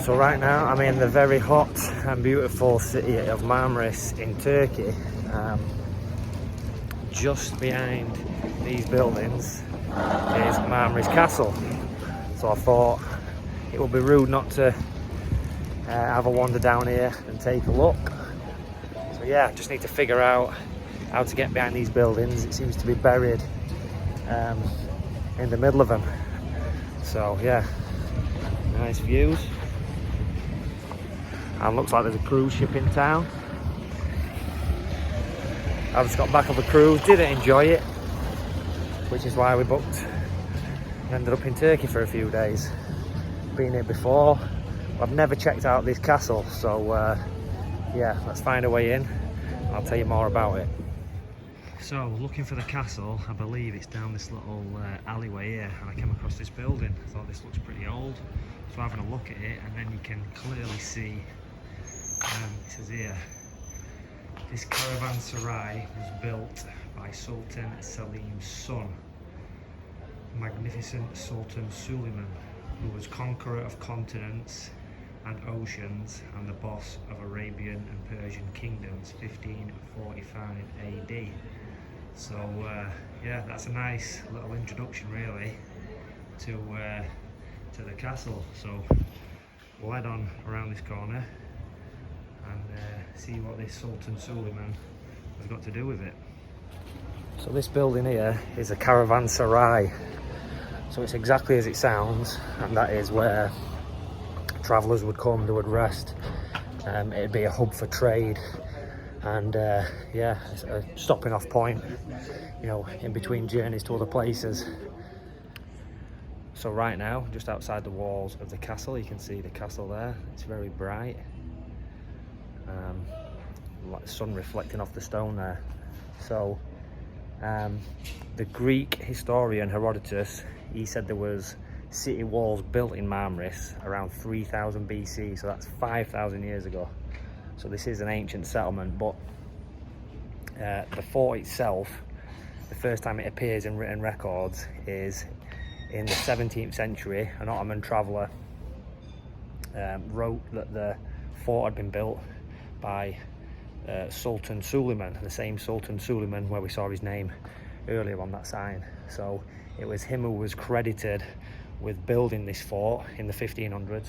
So right now I'm in the very hot and beautiful city of Marmaris in Turkey. Just behind these buildings is Marmaris Castle. So I thought it would be rude not to have a wander down here and take a look. So yeah, just need to figure out how to get behind these buildings. It seems to be buried in the middle of them. So yeah, nice views. And looks like there's a cruise ship in town. I just got back off a cruise, didn't enjoy it, which is why we booked and ended up in Turkey for a few days. Been here before, I've never checked out this castle, so yeah, let's find a way in. I'll tell you more about it. So, looking for the castle, I believe it's down this little alleyway here, and I came across this building. I thought this looks pretty old, so having a look at it, and then you can clearly see, it says here, this caravanserai was built by Sultan Selim's son, Magnificent Sultan Suleiman, who was conqueror of continents and oceans and the boss of Arabian and Persian kingdoms, 1545 AD. So yeah, that's a nice little introduction really to the castle. So we'll head on around this corner and see what this Sultan Suleiman has got to do with it. So this building here is a caravanserai. So it's exactly as it sounds, and that is where travellers would come, they would rest. It'd be a hub for trade, and yeah, it's a stopping off point, you know, in between journeys to other places. So right now, just outside the walls of the castle, you can see the castle there. It's very bright. Like sun reflecting off the stone there. So the Greek historian Herodotus, he said there was city walls built in Marmaris around 3000 BC, so that's 5,000 years ago. So this is an ancient settlement, but the fort itself, the first time it appears in written records is in the 17th century. An Ottoman traveller wrote that the fort had been built by Sultan Suleiman, the same Sultan Suleiman where we saw his name earlier on that sign. So it was him who was credited with building this fort in the 1500s,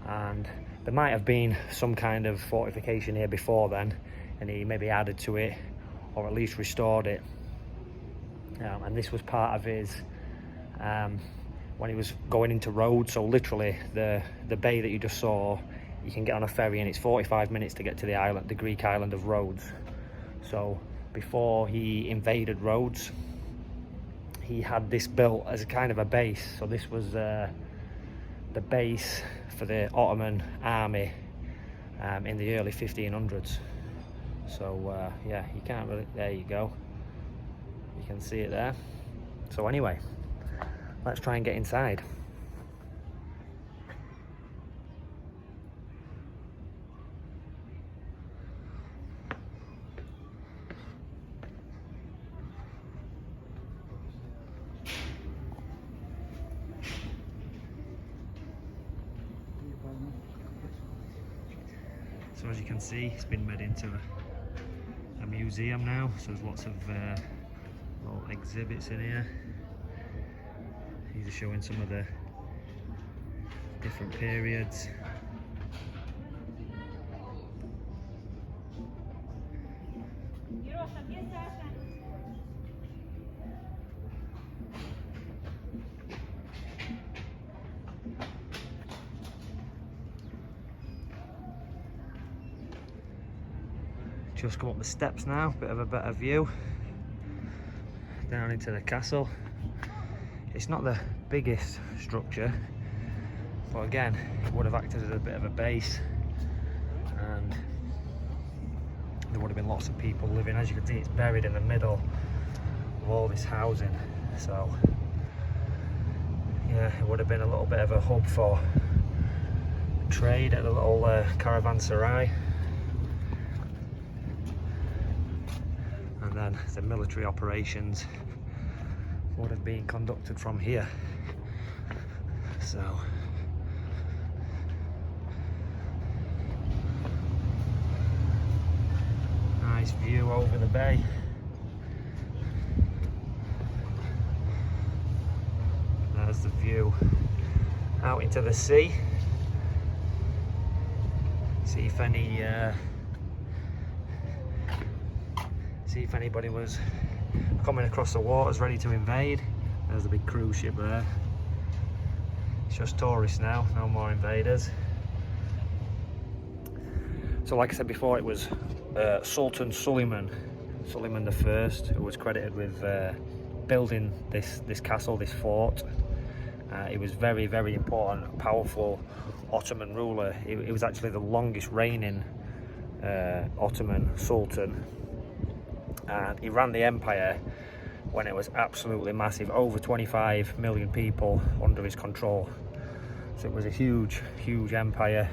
and there might have been some kind of fortification here before then, and he maybe added to it or at least restored it, and this was part of his when he was going into Rhodes. So literally the bay that you just saw, you can get on a ferry and it's 45 minutes to get to the island, the Greek island of Rhodes. So before he invaded Rhodes, he had this built as a kind of a base. So this was the base for the Ottoman army in the early 1500s. So yeah, you can't really, there you go, you can see it there. So anyway, let's try and get inside. So as you can see, it's been made into a museum now, so there's lots of little exhibits in here. These are showing some of the different periods. Just come up the steps now, bit of a better view down into the castle. It's not the biggest structure, but again, it would have acted as a bit of a base, and there would have been lots of people living. As you can see, it's buried in the middle of all this housing, so yeah, it would have been a little bit of a hub for trade at the little caravanserai. And then the military operations would have been conducted from here. So Nice view over the bay. There's the view out into the sea. See if anybody was coming across the waters ready to invade. There's the big cruise ship there. It's just tourists now, no more invaders. So like I said before, it was Sultan Suleiman I, who was credited with building this castle, this fort. He was very, very important, powerful Ottoman ruler. He was actually the longest reigning Ottoman Sultan, and he ran the empire when it was absolutely massive, over 25 million people under his control. So it was a huge, huge empire.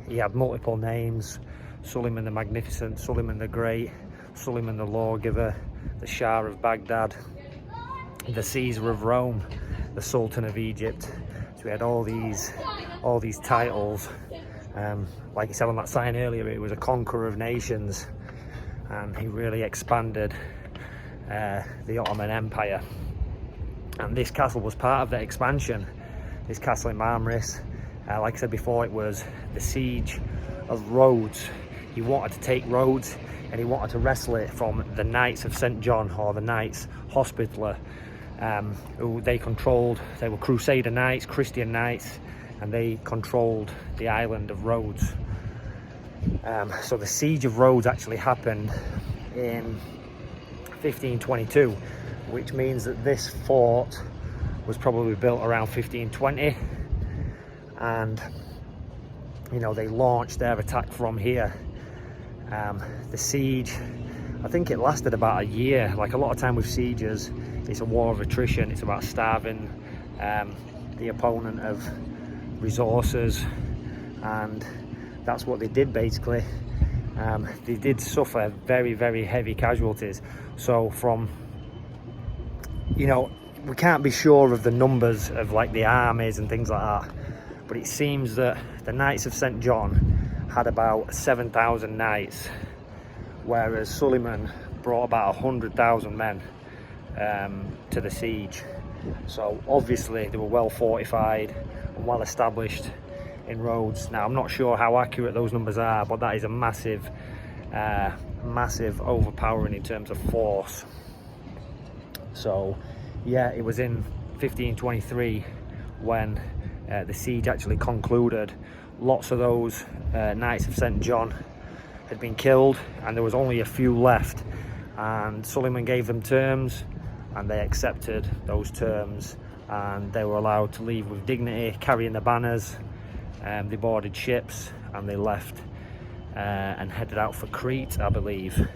He had multiple names: Suleiman the Magnificent, Suleiman the Great, Suleiman the Lawgiver, the Shah of Baghdad, the Caesar of Rome, the Sultan of Egypt. So we had all these titles. Like he said on that sign earlier, he was a conqueror of nations, and he really expanded the Ottoman Empire. And this castle was part of that expansion. This castle in Marmaris, like I said before, it was the siege of Rhodes. He wanted to take Rhodes, and he wanted to wrestle it from the Knights of St. John, or the Knights Hospitaller, who they controlled. They were Crusader Knights, Christian Knights, and they controlled the island of Rhodes. So the siege of Rhodes actually happened in 1522, which means that this fort was probably built around 1520, and you know, they launched their attack from here. The siege, I think it lasted about a year. Like a lot of time with sieges, it's a war of attrition. It's about starving the opponent of resources, and that's what they did basically. They did suffer very, very heavy casualties. So from, you know, we can't be sure of the numbers of like the armies and things like that, but it seems that the Knights of St. John had about 7,000 knights, whereas Suleiman brought about 100,000 men to the siege. So obviously they were well fortified and well established in Rhodes. Now I'm not sure how accurate those numbers are, but that is a massive overpowering in terms of force. So yeah, it was in 1523 when the siege actually concluded. Lots of those Knights of St. John had been killed, and there was only a few left, and Suleiman gave them terms, and they accepted those terms, and they were allowed to leave with dignity, carrying the banners. They boarded ships and they left and headed out for Crete, I believe,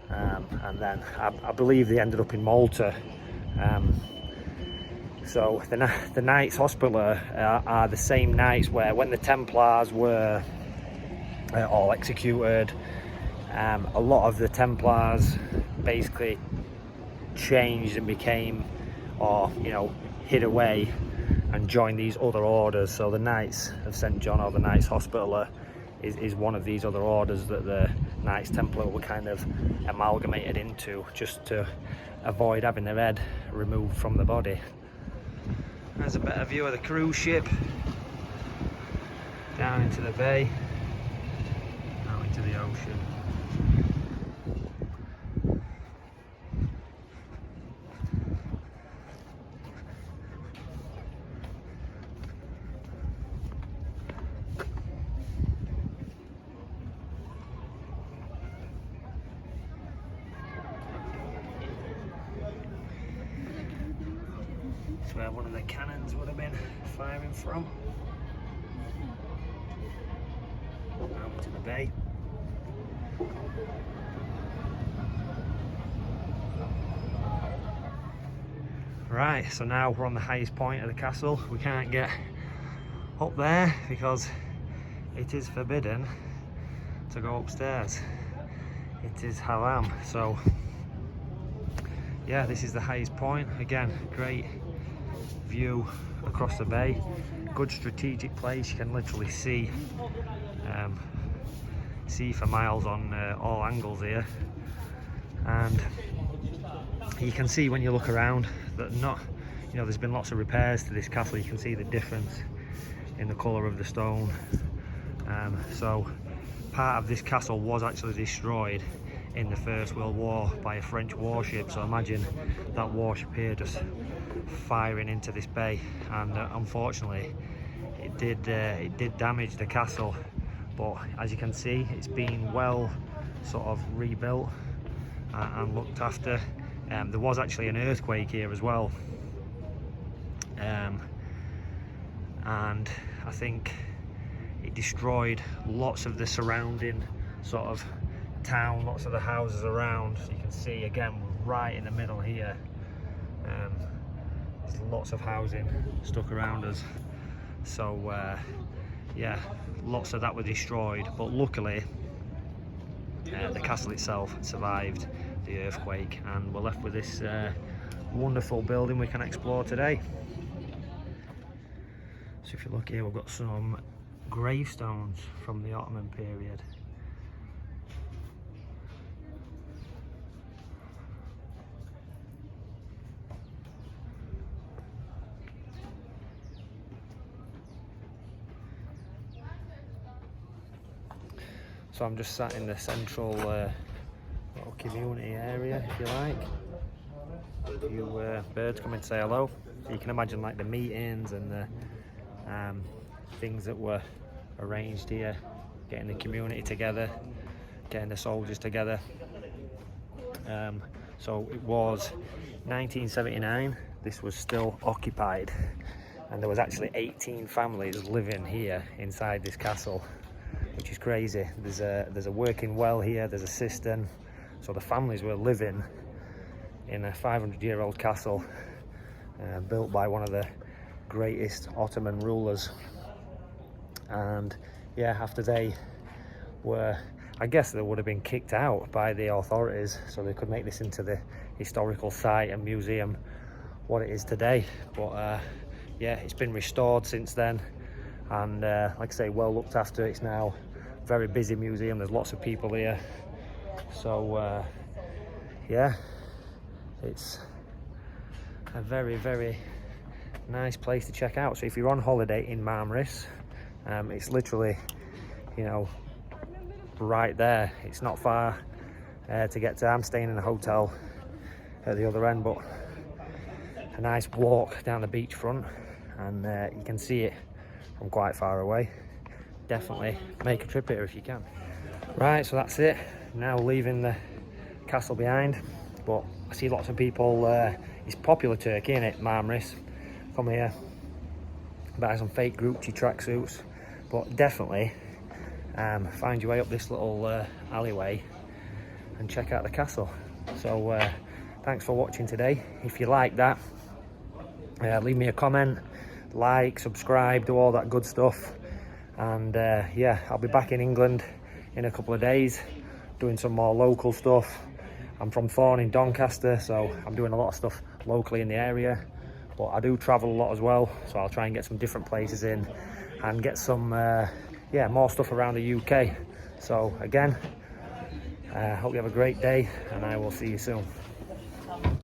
and then I believe they ended up in Malta. So the Knights Hospitaller are the same knights where, when the Templars were all executed, a lot of the Templars basically changed and became, or you know, hid away and joined these other orders. So the Knights of St. John, or the Knights Hospitaller, is one of these other orders that the Knights Templar were kind of amalgamated into, just to avoid having their head removed from the body. There's a better view of the cruise ship down into the bay, out into the ocean. It's where one of the cannons would have been firing from. Out into the bay. Right, so now we're on the highest point of the castle. We can't get up there because it is forbidden to go upstairs. It is haram. So yeah, this is the highest point. Again, great view across the bay. Good strategic place. You can literally see see for miles on all angles here. And you can see when you look around that there's been lots of repairs to this castle. You can see the difference in the colour of the stone. So part of this castle was actually destroyed in the First World War by a French warship. So imagine that warship here just firing into this bay, and unfortunately it did damage the castle. But as you can see, it's been well sort of rebuilt and looked after. There was actually an earthquake here as well, and I think it destroyed lots of the surrounding sort of town, lots of the houses around. So you can see again right in the middle here, there's lots of housing stuck around us. So yeah, lots of that were destroyed, but luckily the castle itself survived the earthquake, and we're left with this wonderful building we can explore today. So if you look here, we've got some gravestones from the Ottoman period. So I'm just sat in the central little community area, if you like. A few birds come in to say hello. So you can imagine like the meetings and the things that were arranged here, getting the community together, getting the soldiers together. So it was 1979, this was still occupied, and there was actually 18 families living here inside this castle, which is crazy. There's a working well here, there's a cistern. So the families were living in a 500-year-old castle built by one of the greatest Ottoman rulers. And yeah, after they were, I guess they would have been kicked out by the authorities, so they could make this into the historical site and museum what it is today. But yeah, it's been restored since then, and like I say, well looked after. It's now a very busy museum, there's lots of people here. So yeah, it's a very, very nice place to check out. So if you're on holiday in Marmaris, it's literally, right there. It's not far to get to. I'm staying in a hotel at the other end, but a nice walk down the beachfront, and you can see it from quite far away. Definitely make a trip here if you can. Right, so that's it. Now leaving the castle behind, but I see lots of people. It's popular Turkey, isn't it, Marmaris? Come here, buy some fake Gucci tracksuits, but definitely find your way up this little alleyway and check out the castle. So thanks for watching today. If you like that, leave me a comment, like, subscribe, do all that good stuff. And yeah, I'll be back in England in a couple of days doing some more local stuff. I'm from Thorn in Doncaster, so I'm doing a lot of stuff locally in the area, but I do travel a lot as well, so I'll try and get some different places in and get some yeah, more stuff around the UK. So again, hope you have a great day, and I will see you soon.